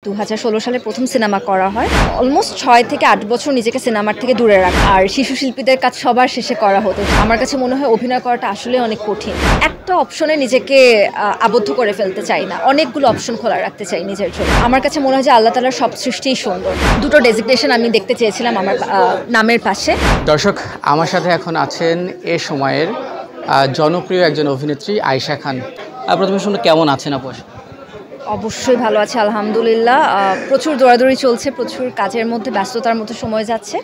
2016 সালে প্রথম সিনেমা করা হয়। অলমোস্ট 6 থেকে 8 বছর নিজেকে সিনেমার থেকে দূরে রাখা আর শিশু শিল্পীদের কাজ সবার শেষে করা হতো। আমার কাছে মনে হয় অভিনয় করাটা আসলে অনেক কঠিন। একটা অপশনে নিজেকে আবদ্ধ করে ফেলতে চাই না, অনেকগুলো অপশন খোলা রাখতে চাই নিজের জন্য। আমার কাছে মনে হয় যে আল্লাহ তাআলার সব সৃষ্টিই সুন্দর। দুটো ডেজিগনেশন আমি দেখতে চেয়েছিলাম আমার নামের পাশে। দর্শক, আমার সাথে এখন আছেন এ সময়ের জনপ্রিয় একজন অভিনেত্রী আয়েশা খান। প্রথমে শুনে কেমন আছেন আপু? অবশ্যই ভালো আছে আলহামদুলিল্লাহ। প্রচুর দৌড়াদৌড়ি চলছে, প্রচুর কাজের মধ্যে ব্যস্ততার মধ্যে সময় যাচ্ছে।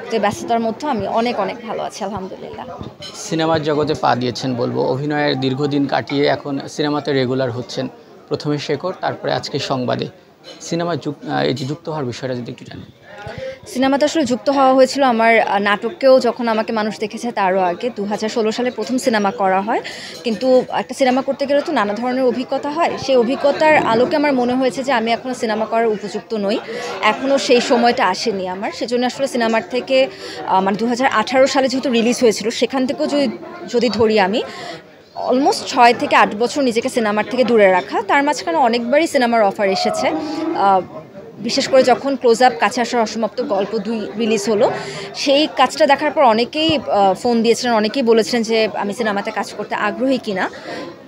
তো ব্যস্ততার মধ্যে আমি অনেক ভালো আছি আলহামদুলিল্লাহ। সিনেমার জগতে পা দিয়েছেন বলবো, অভিনয়ের দীর্ঘদিন কাটিয়ে এখন সিনেমাতে রেগুলার হচ্ছেন। প্রথমে শেখর, তারপরে আজকে সংবাদে। সিনেমায় এই যে যুক্ত হওয়ার বিষয়টা যদি একটু জানেন। সিনেমাতে আসলে যুক্ত হওয়া হয়েছিল আমার নাটককেও যখন আমাকে মানুষ দেখেছে তারও আগে। 2016 সালে প্রথম সিনেমা করা হয়, কিন্তু একটা সিনেমা করতে গেলে তো নানা ধরনের অভিজ্ঞতা হয়। সেই অভিজ্ঞতার আলোকে আমার মনে হয়েছে যে আমি এখনও সিনেমা করার উপযুক্ত নই, এখনও সেই সময়টা আসেনি আমার। সেজন্য আসলে সিনেমার থেকে মানে 2018 সালে যেহেতু রিলিজ হয়েছিল, সেখান থেকেও যদি ধরি আমি অলমোস্ট 6 থেকে 8 বছর নিজেকে সিনেমার থেকে দূরে রাখা। তার মাঝখানে অনেকবারই সিনেমার অফার এসেছে, বিশেষ করে যখন ক্লোজ আপ, কাছে আসার অসমাপ্ত গল্প 2 রিলিজ হলো। সেই কাজটা দেখার পর অনেকেই ফোন দিয়েছিলেন, অনেকেই বলেছিলেন যে আমি সিনেমাতে কাজ করতে আগ্রহী কিনা।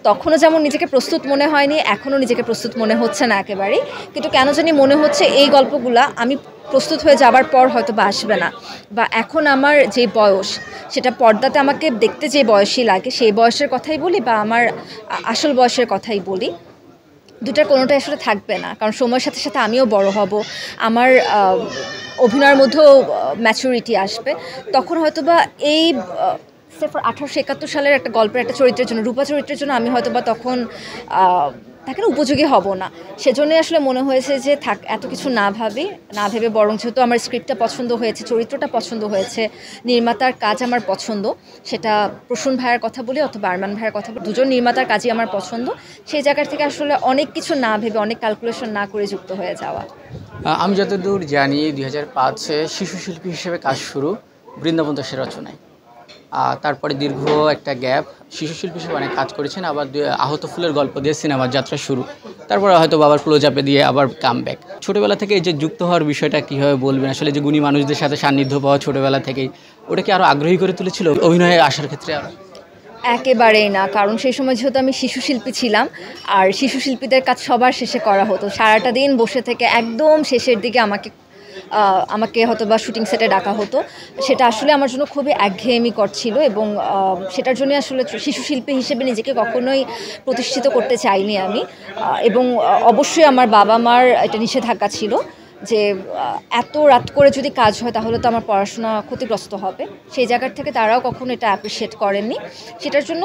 তখনও যেমন নিজেকে প্রস্তুত মনে হয়নি, এখনও নিজেকে প্রস্তুত মনে হচ্ছে না একেবারেই। কিন্তু কেন জানি মনে হচ্ছে এই গল্পগুলা আমি প্রস্তুত হয়ে যাবার পর হয়তো বা আসবে না, বা এখন আমার যে বয়স, সেটা পর্দাতে আমাকে দেখতে যে বয়সই লাগে সেই বয়সের কথাই বলি, বা আমার আসল বয়সের কথাই বলি, দুটার কোনোটাই আসলে থাকবে না। কারণ সময়ের সাথে সাথে আমিও বড় হব, আমার অভিনয়ের মধ্যেও ম্যাচুরিটি আসবে। তখন হয়তো বা এই 1871 সালের একটা গল্পের একটা চরিত্রের জন্য, রূপা চরিত্রের জন্য আমি হয়তো বা তখন তাকে উপযোগী হব না। সেজন্যই আসলে মনে হয়েছে যে থাক, এত কিছু না ভেবে বরং যেহেতু আমার স্ক্রিপ্টটা পছন্দ হয়েছে, চরিত্রটা পছন্দ হয়েছে, নির্মাতার কাজ আমার পছন্দ, সেটা প্রসূন ভাইয়ের কথা বলি অথবা আরমান ভাইয়ের কথা বলি, দুজন নির্মাতার কাজই আমার পছন্দ। সেই জায়গা থেকে আসলে অনেক কিছু না ভেবে, অনেক ক্যালকুলেশন না করে যুক্ত হয়ে যাওয়া। আমি যতদূর জানি 2005-এ শিশু শিল্পী হিসেবে কাজ শুরু বৃন্দাবন দাসের রচনায়। তারপরে দীর্ঘ একটা গ্যাপ, শিশু শিল্পী হিসেবে অনেক কাজ করেছেন। আবার আহত ফুলের গল্প দিয়ে সিনেমার যাত্রা শুরু, তারপরে হয়তো আবার ক্লোজ আপে দিয়ে আবার কাম ব্যাক। ছোটোবেলা থেকে এই যে যুক্ত হওয়ার বিষয়টা কীভাবে বলবেন? আসলে যে গুণী মানুষদের সাথে সান্নিধ্য পাওয়া ছোটোবেলা থেকেই, ওটা কি আরও আগ্রহী করে তুলেছিল অভিনয়ে আসার ক্ষেত্রে? একেবারেই না, কারণ সেই সময় যেহেতু আমি শিশু শিল্পী ছিলাম, আর শিশু শিল্পীদের কাজ সবার শেষে করা হতো। সারাটা দিন বসে থেকে একদম শেষের দিকে আমাকে হয়তো বা শুটিং সেটে ডাকা হতো। সেটা আসলে আমার জন্য খুবই একঘেয়েমিকর ছিল, এবং সেটার জন্য আসলে শিশু শিল্পী হিসেবে নিজেকে কখনোই প্রতিষ্ঠিত করতে চাইনি আমি। এবং অবশ্যই আমার বাবা মার এটা নিষেধাজ্ঞা ছিল যে এত রাত করে যদি কাজ হয় তাহলে তো আমার পড়াশোনা ক্ষতিগ্রস্ত হবে। সেই জায়গার থেকে তারাও কখনো এটা অ্যাপ্রিসিয়েট করেননি। সেটার জন্য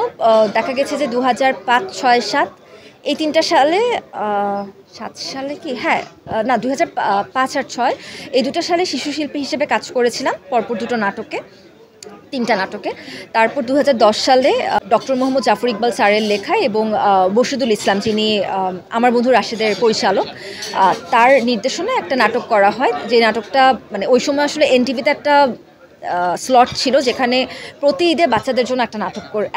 দেখা গেছে যে 2005, 6, 7 এই 3টা সালে, 7 সালে কি, হ্যাঁ না 2005 আর 6 এই 2টা সালে শিশু শিল্পী হিসেবে কাজ করেছিলাম, পরপর 2টো নাটকে, 3টা নাটকে। তারপর 2010 সালে ডক্টর মোহাম্মদ জাফর ইকবাল স্যারের লেখায় এবং বশিদুল ইসলাম, যিনি আমার বন্ধু রাশেদের পরিচালক, তার নির্দেশনায় একটা নাটক করা হয়। যে নাটকটা মানে ওই সময় আসলে এনটিভিতে একটা স্লট ছিল যেখানে প্রতি ঈদে বাচ্চাদের জন্য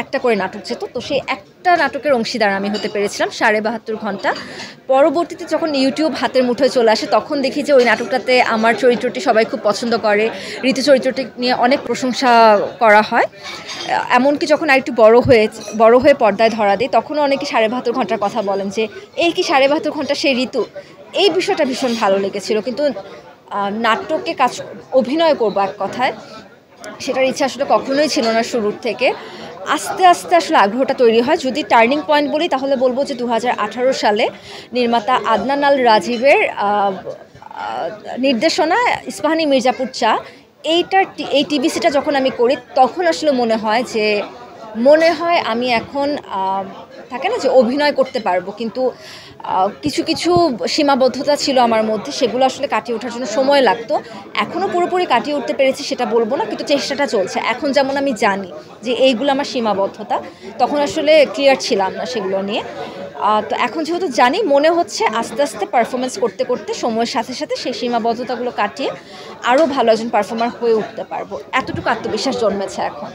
একটা করে নাটক যেত। তো সেই একটা নাটকের অংশীদার আমি হতে পেরেছিলাম 72.5 ঘন্টা। পরবর্তীতে যখন ইউটিউব হাতের মুঠোয় চলে আসে, তখন দেখি যে ওই নাটকটাতে আমার চরিত্রটি সবাই খুব পছন্দ করে, ঋতু চরিত্রটি নিয়ে অনেক প্রশংসা করা হয়। এমনকি যখন আরেকটু বড় হয়ে পর্দায় ধরা দিই, তখনও অনেকে 72.5 ঘন্টার কথা বলেন যে এই কি 72.5 ঘন্টা সেই ঋতু। এই বিষয়টা ভীষণ ভালো লেগেছিল, কিন্তু নাটকে অভিনয় করবো এক কথায়, সেটার ইচ্ছা আসলে কখনোই ছিল না শুরুর থেকে। আস্তে আস্তে আসলে আগ্রহটা তৈরি হয়। যদি টার্নিং পয়েন্ট বলি তাহলে বলবো যে 2018 সালে নির্মাতা আদনান আল রাজীবের নির্দেশনায় ইস্পাহানি মির্জাপুর চা এই টিভিসিটা যখন আমি করি, তখন আসলে মনে হয় আমি এখন থাকে না যে অভিনয় করতে পারবো, কিন্তু কিছু কিছু সীমাবদ্ধতা ছিল আমার মধ্যে, সেগুলো আসলে কাটিয়ে ওঠার জন্য সময় লাগতো। এখনও পুরোপুরি কাটিয়ে উঠতে পেরেছি সেটা বলবো না, কিন্তু চেষ্টাটা চলছে। এখন যেমন আমি জানি যে এইগুলো আমার সীমাবদ্ধতা, তখন আসলে ক্লিয়ার ছিলাম না সেগুলো নিয়ে। তো এখন যেহেতু জানি, মনে হচ্ছে আস্তে আস্তে পারফরমেন্স করতে করতে সময়ের সাথে সাথে সেই সীমাবদ্ধতাগুলো কাটিয়ে আরও ভালো একজন পারফর্মার হয়ে উঠতে পারবো, এতটুকু আত্মবিশ্বাস জন্মেছে এখন।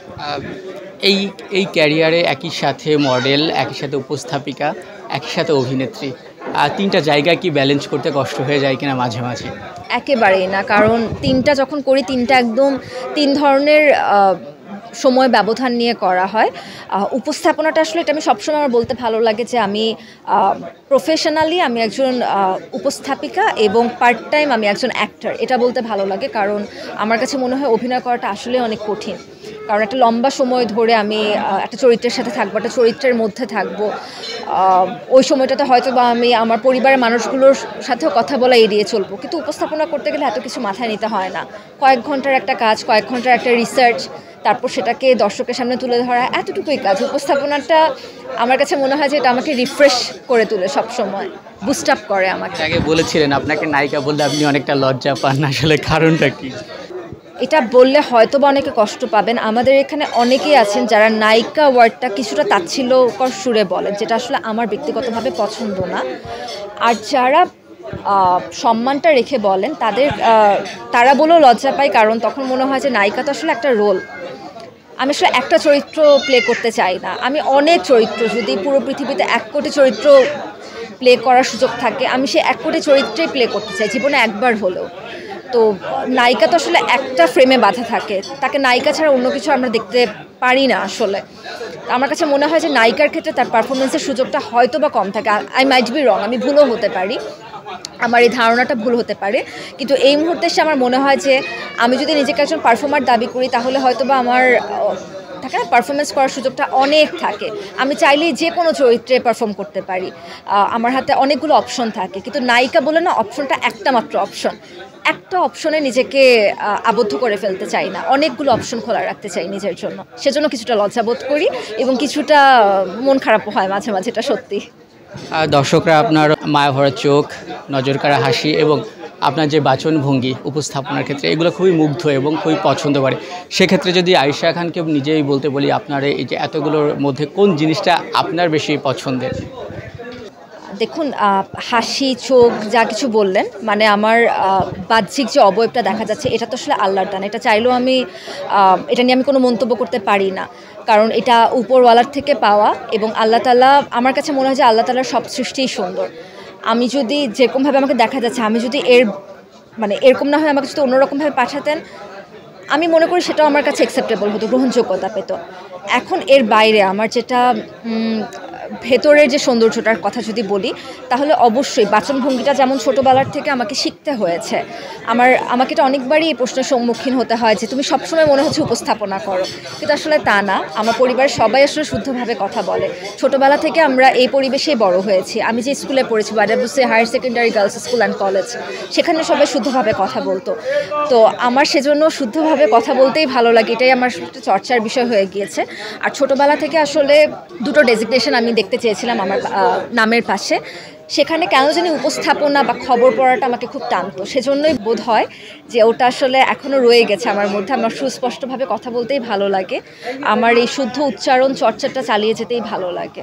এই ক্যারিয়ারে একই সাথে মডেল, একই সাথে উপস্থাপিকা, একই সাথে অভিনেত্রী, তিনটা জায়গা কি ব্যালেন্স করতে কষ্ট হয়ে যায় কিনা মাঝে মাঝে? একেবারেই না, কারণ তিনটা যখন করি তিনটা একদম তিন ধরনের সময় ব্যবধান নিয়ে করা হয়। উপস্থাপনাটা আসলে এটা আমি সবসময় আমার বলতে ভালো লাগে যে আমি প্রফেশনালি আমি একজন উপস্থাপিকা এবং পার্ট টাইম আমি একজন অ্যাক্টর, এটা বলতে ভালো লাগে। কারণ আমার কাছে মনে হয় অভিনয় করাটা আসলে অনেক কঠিন, কারণ একটা লম্বা সময় ধরে আমি একটা চরিত্রের সাথে থাকবো, একটা চরিত্রের মধ্যে থাকবো। ওই সময়টাতে হয়তো বা আমি আমার পরিবারের মানুষগুলোর সাথেও কথা বলা এড়িয়ে চলবো, কিন্তু উপস্থাপনা করতে গেলে এত কিছু মাথায় নিতে হয় না। কয়েক ঘন্টার একটা কাজ, কয়েক ঘন্টার একটা রিসার্চ, তারপর সেটাকে দর্শকের সামনে তুলে ধরা, এতটুকুই কাজ। উপস্থাপনাটা আমার কাছে মনে হয় যে এটা আমাকে রিফ্রেশ করে তোলে, সবসময় বুস্ট আপ করে আমাকে। আগে বলেছিলেন আপনাকে নায়িকা বললে আপনি অনেকটা লজ্জা পান, আসলে কারণটা কি? এটা বললে হয়তো বা অনেকে কষ্ট পাবেন। আমাদের এখানে অনেকেই আছেন যারা নায়িকা ওয়ার্ডটা কিছুটা তাচ্ছিল্যকর সুরে বলেন, যেটা আসলে আমার ব্যক্তিগতভাবে পছন্দ না। আর যারা সম্মানটা রেখে বলেন তারা বলেও লজ্জা পায়, কারণ তখন মনে হয় যে নায়িকা তো আসলে একটা রোল। আমি আসলে একটা চরিত্র প্লে করতে চাই না, আমি অনেক চরিত্র, যদি পুরো পৃথিবীতে 1 কোটি চরিত্র প্লে করার সুযোগ থাকে আমি সেই 1 কোটি চরিত্রেই প্লে করতে চাই, জীবনে একবার হলেও। তো নায়িকা তো আসলে একটা ফ্রেমে বাঁধা থাকে, তাকে নায়িকা ছাড়া অন্য কিছু আমরা দেখতে পারি না আসলে। আমার কাছে মনে হয় যে নায়িকার ক্ষেত্রে তার পারফরমেন্সের সুযোগটা হয়তো বা কম থাকে। আই মাইট বি রং, আমি ভুলও হতে পারি, আমার এই ধারণাটা ভুল হতে পারে, কিন্তু এই মুহূর্তে এসে আমার মনে হয় যে আমি যদি নিজেকে একজন পারফর্মার দাবি করি তাহলে হয়তো বা আমার থাকে না, পারফরমেন্স করার সুযোগটা অনেক থাকে। আমি চাইলেই যে কোনো চরিত্রে পারফর্ম করতে পারি, আমার হাতে অনেকগুলো অপশন থাকে। কিন্তু নায়িকা বলে না, অপশনটা একটা মাত্র অপশন, একটা অপশনে নিজেকে আবদ্ধ করে ফেলতে চাই না, অনেকগুলো অপশন খোলা রাখতে চাই নিজের জন্য। সেজন্য কিছুটা লজ্জাবোধ করি এবং কিছুটা মন খারাপও হয় মাঝে মাঝে, এটা সত্যি। দর্শকরা আপনার মায়াভরা চোখ, নজরকাড়া হাসি এবং আপনার যে বাচনভঙ্গি উপস্থাপনার ক্ষেত্রে এগুলো খুবই মুগ্ধ এবং খুবই পছন্দ করে। সেক্ষেত্রে যদি আয়েশা খানকে নিজেই বলতে বলি, আপনার এই যে এতগুলোর মধ্যে কোন জিনিসটা আপনার বেশি পছন্দের? দেখুন, হাসি, চোখ, যা কিছু বললেন, মানে আমার বাহ্যিক যে অবয়বটা দেখা যাচ্ছে এটা তো আসলে আল্লাহর দান। এটা চাইলেও আমি এটা নিয়ে আমি কোনো মন্তব্য করতে পারি না, কারণ এটা উপরওয়ালার থেকে পাওয়া। এবং আল্লাহ তাআলা, আমার কাছে মনে হয় যে আল্লাহ তাআলার সব সৃষ্টিই সুন্দর। আমি যদি যেরকমভাবে আমাকে দেখা যাচ্ছে, আমি যদি এরকম না হয় আমাকে যদি অন্যরকমভাবে পাঠাতেন, আমি মনে করি সেটাও আমার কাছে অ্যাকসেপ্টেবল হতো, গ্রহণযোগ্যতা পেত। এখন এর বাইরে আমার যেটা ভেতরের যে সৌন্দর্যটার কথা যদি বলি, তাহলে অবশ্যই বাচনভঙ্গিটা যেমন ছোটোবেলার থেকে আমাকে শিখতে হয়েছে। আমাকে এটা অনেকবারই এই প্রশ্নের সম্মুখীন হতে হয় যে তুমি সবসময় মনে হচ্ছে উপস্থাপনা করো, কিন্তু আসলে তা না। আমার পরিবারের সবাই আসলে শুদ্ধভাবে কথা বলে। ছোটোবেলা থেকে আমরা এই পরিবেশেই বড় হয়েছি। আমি যে স্কুলে পড়েছি, YWCA higher secondary girls school and college, সেখানে সবাই শুদ্ধভাবে কথা বলতো। তো আমার সেজন্য শুদ্ধভাবে কথা বলতেই ভালো লাগে, এটাই আমার চর্চার বিষয় হয়ে গিয়েছে। আর ছোটোবেলা থেকে আসলে দুটো ডেজিগনেশন আমি দেখতে চেয়েছিলাম আমার নামের পাশে, সেখানে কেন জানি উপস্থাপনা বা খবর পড়াটা আমাকে খুব টানতো। সেজন্যই বোধ হয় যে ওটা আসলে এখনও রয়ে গেছে আমার মধ্যে। আমার সুস্পষ্টভাবে কথা বলতেই ভালো লাগে, আমার এই শুদ্ধ উচ্চারণ চর্চাটা চালিয়ে যেতেই ভালো লাগে।